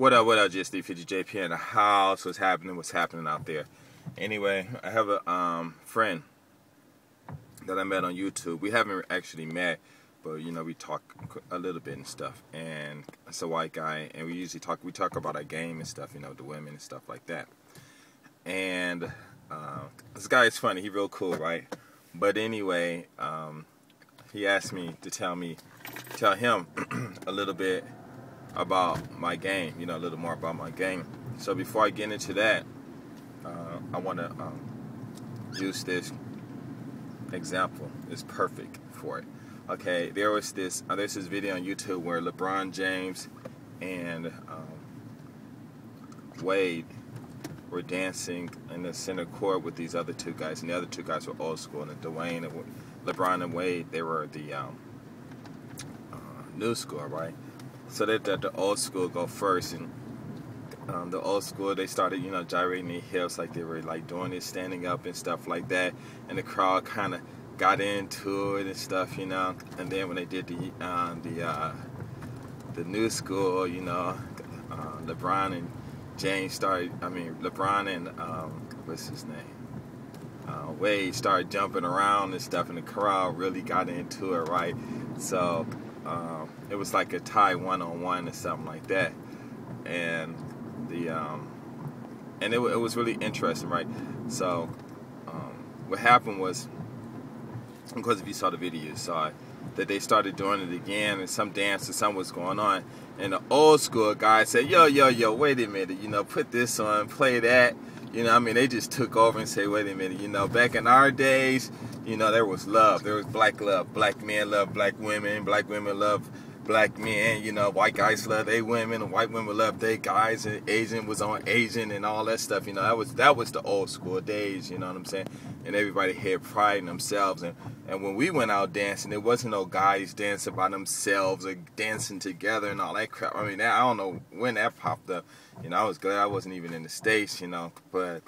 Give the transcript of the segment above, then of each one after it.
What up, GSD50JP in the house? What's happening out there? Anyway, I have a friend that I met on YouTube. We haven't actually met, but you know, we talk a little bit and stuff. And it's a white guy, and we talk about our game and stuff, you know, the women and stuff like that. And this guy is funny. He's real cool, right? But anyway, he asked me to tell him a little bit about my game, you know, a little more about my game. So before I get into that, I want to use this example. It's perfect for it. Okay, there's this video on YouTube where LeBron James and Wade were dancing in the center court with these other two guys, and the other two guys were old school. And LeBron and Wade, they were the new school, right? So they let the old school go first, and the old school, they started, you know, gyrating their hips like they were like doing it, standing up and stuff like that, and the crowd kind of got into it and stuff, you know. And then when they did the new school, you know, LeBron and what's his name? Wade started jumping around and stuff, and the crowd really got into it, right? So it was like a tie 1-on-1 or something like that, and it was really interesting, right? So what happened was, of course, if you saw the video, you saw it, that they started doing it again, and some dance or something was going on, and the old school guy said, yo, wait a minute, you know, put this on, play that. You know, I mean, they just took over and say, wait a minute, you know, back in our days, you know, there was love. There was black love. Black men love black women. Black women love black men. You know, white guys love their women, and white women love their guys, and Asian was on Asian and all that stuff. You know, that was the old school days, you know what I'm saying? And everybody had pride in themselves. And when we went out dancing, there wasn't no guys dancing by themselves or dancing together and all that crap. I mean, I don't know when that popped up. You know, I was glad I wasn't even in the States, you know. But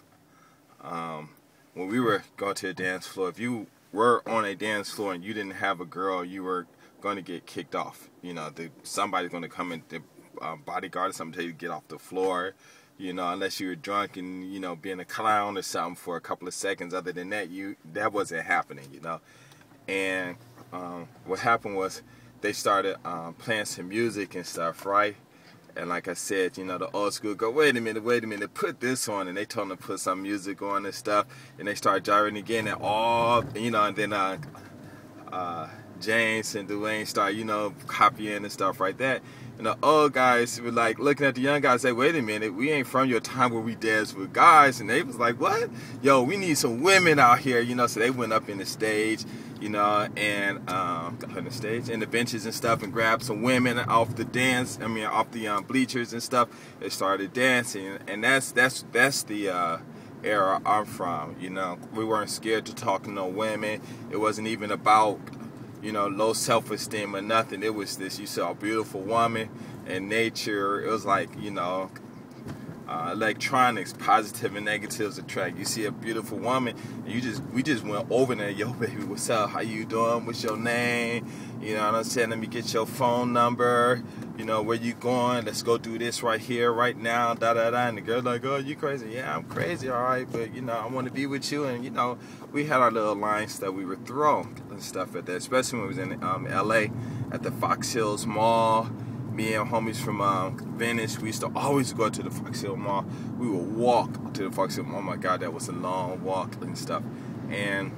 when we were going to the dance floor, if you were on a dance floor and you didn't have a girl, you were going to get kicked off. You know, somebody's going to come in, the bodyguard or something, tell you to get off the floor. You know, unless you were drunk and, you know, being a clown or something for a couple of seconds. Other than that, that wasn't happening, you know. And what happened was they started playing some music and stuff, right? And like I said, you know, the old school go, wait a minute, put this on. And they told them to put some music on and stuff. And they started gyrating again, and all, you know, and then James and Dwayne started, you know, copying and stuff like that. And the old guys were like looking at the young guys, say, wait a minute, we ain't from your time where we dance with guys. And they was like, what? Yo, we need some women out here, you know. So they went up in the stage, you know, and on the stage and the benches and stuff, and grabbed some women off the bleachers and stuff. They started dancing, and that's the era I'm from. You know, we weren't scared to talk to no women. It wasn't even about, you know, low self-esteem or nothing. It was this, you saw a beautiful woman and nature. It was like, you know, electronics, positive and negatives attract. You see a beautiful woman, and we just went over there. Yo, baby, what's up? How you doing? What's your name? You know what I'm saying? Let me get your phone number. You know, where you going? Let's go do this right here, right now, da-da-da. And the girl's like, oh, you crazy? Yeah, I'm crazy, all right, but, you know, I want to be with you. And, you know, we had our little lines that we would throw and stuff at that, especially when we was in L.A. at the Fox Hills Mall. Me and homies from Venice, we used to always go to the Fox Hill Mall. We would walk to the Fox Hill Mall. Oh my God, that was a long walk and stuff. And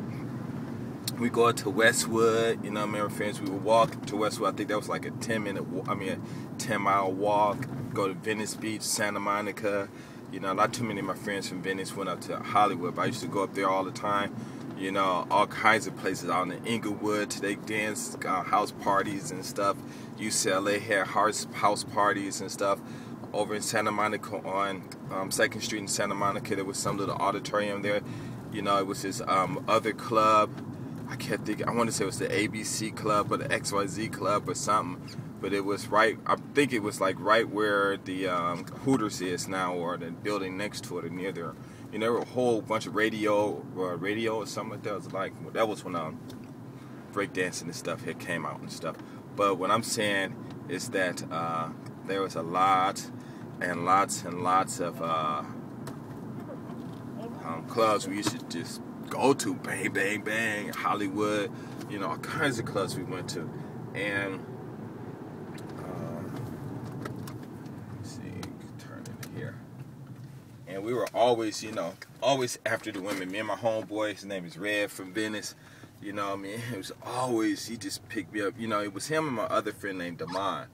we go to Westwood, you know, my friends, we would walk to Westwood. I think that was like a 10-mile walk. Go to Venice Beach, Santa Monica. You know, not too many of my friends from Venice went up to Hollywood, but I used to go up there all the time. You know, all kinds of places out in Inglewood to they dance house parties and stuff. UCLA had house parties and stuff. Over in Santa Monica on 2nd Street in Santa Monica, there was some little auditorium there. You know, it was this other club. I can't think. I want to say it was the ABC Club or the XYZ Club or something. But it was right. I think it was like right where the Hooters is now, or the building next to it, or near there. You know, a whole bunch of radio or something like that. That was when breakdancing and stuff had came out and stuff. But what I'm saying is that there was a lot and lots of clubs we used to just go to. Bang, bang, bang. Hollywood, you know, all kinds of clubs we went to. And let's see, turn into here. And we were always, you know, always after the women. Me and my homeboy, his name is Red from Venice. You know what I mean? It was always, he just picked me up. You know, it was him and my other friend named Damon.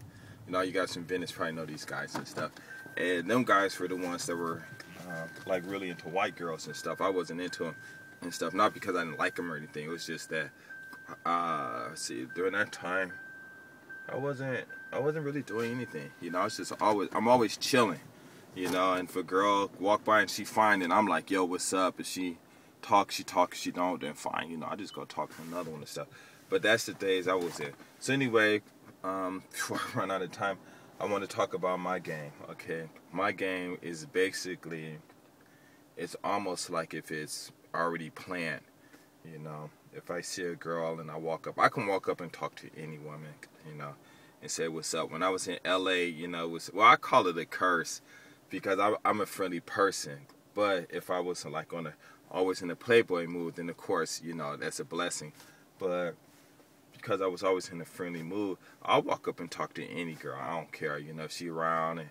You know, you guys from Venice probably know these guys and stuff. And them guys were the ones that were, like, really into white girls and stuff. I wasn't into them and stuff. Not because I didn't like them or anything. It was just that, see, during that time, I wasn't really doing anything. You know, I'm always chilling. You know, and if a girl walk by and she fine, and I'm like, yo, what's up? If she talks, if she don't, then fine. You know, I just go talk to another one and stuff. But that's the days I was in. So anyway, before I run out of time, I want to talk about my game, okay? My game is basically, it's almost like if it's already planned, you know? If I see a girl and I can walk up and talk to any woman, you know, and say what's up. When I was in LA, you know, I call it a curse because I'm a friendly person. But if I was like always in a playboy mood, then of course, you know, that's a blessing. But because I was always in a friendly mood, I'll walk up and talk to any girl. I don't care, you know, if she around and,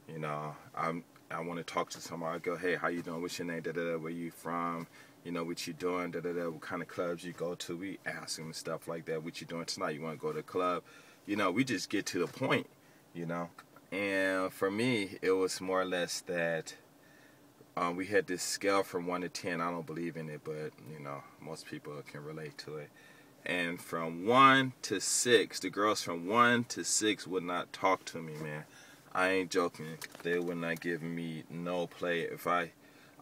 you know, I want to talk to somebody. I go, hey, how you doing? What's your name? Where you from? You know, what you doing? What kind of clubs you go to? We ask them and stuff like that. What you doing tonight? You want to go to the club? You know, we just get to the point, you know. And for me, it was more or less that we had this scale from 1 to 10. I don't believe in it, but, you know, most people can relate to it. And from 1 to 6, the girls from 1 to 6 would not talk to me, man. I ain't joking. They would not give me no play.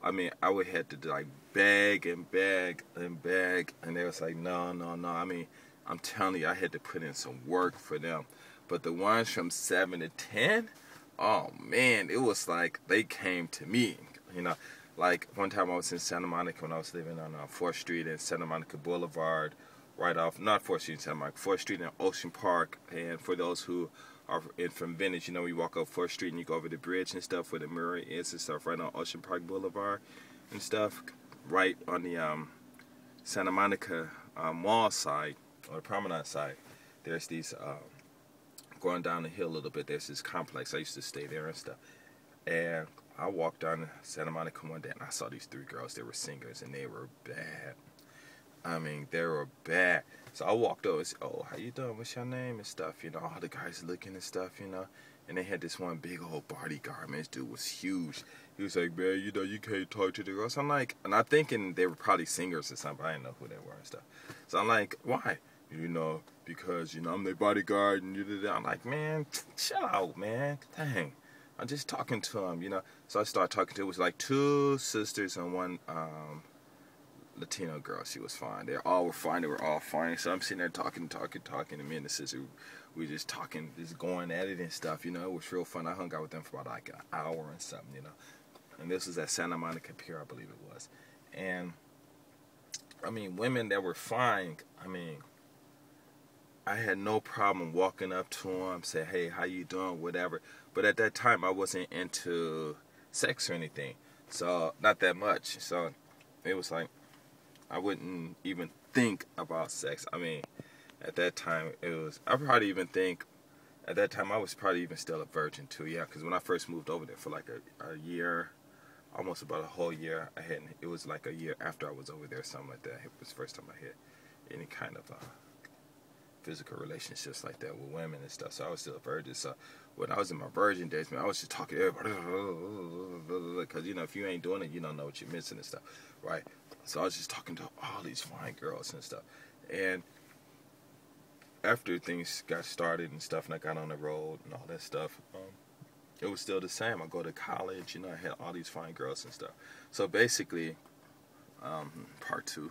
I would have to like beg and beg and beg, and they was like, no. I mean, I'm telling you, I had to put in some work for them. But the ones from 7 to 10, oh man, it was like they came to me. You know, like one time I was in Santa Monica when I was living on 4th Street and Santa Monica Boulevard, right off, not 4th Street in Santa Monica, 4th Street in Ocean Park. And for those who are from Venice, you know, you walk up 4th Street and you go over the bridge and stuff where the mirror is and stuff, right on Ocean Park Boulevard and stuff, right on the Santa Monica mall side, or the promenade side. There's these, going down the hill a little bit, there's this complex. I used to stay there and stuff. And I walked down Santa Monica one day and I saw these 3 girls. They were singers and they were bad. I mean, they were bad. So I walked over and said, oh, how you doing? What's your name and stuff? You know, all the guys looking and stuff, you know. And they had this one big old bodyguard, man. This dude was huge. He was like, man, you know, you can't talk to the girls. I'm like, and I'm thinking they were probably singers or something. I didn't know who they were and stuff. So I'm like, why? You know, because, you know, I'm their bodyguard. And I'm like, man, chill out, man. Dang. I'm just talking to him, you know. So I started talking to, it was like 2 sisters and 1 Latino girl. She was fine. They all were fine. They were all fine. So I'm sitting there talking. And me and the sister, we just talking, just going at it and stuff. You know, it was real fun. I hung out with them for about like an hour and something, you know. And this was at Santa Monica Pier, I believe it was. And, I mean, women that were fine, I mean, I had no problem walking up to them, say, hey, how you doing, whatever. But at that time, I wasn't into sex or anything. So, not that much. So, it was like, I wouldn't even think about sex. I mean, at that time, I probably even think, at that time, I was probably even still a virgin too, yeah, because when I first moved over there for like a year, almost about a whole year, it was like a year after I was over there, something like that. It was the first time I had any kind of physical relationships like that with women and stuff, so I was still a virgin. So when I was in my virgin days, man, I was just talking to everybody, because, you know, if you ain't doing it, you don't know what you're missing and stuff, right? So I was just talking to all these fine girls and stuff. And after things got started and stuff, and I got on the road and all that stuff, it was still the same. I go to college, you know, I had all these fine girls and stuff. So basically, part 2.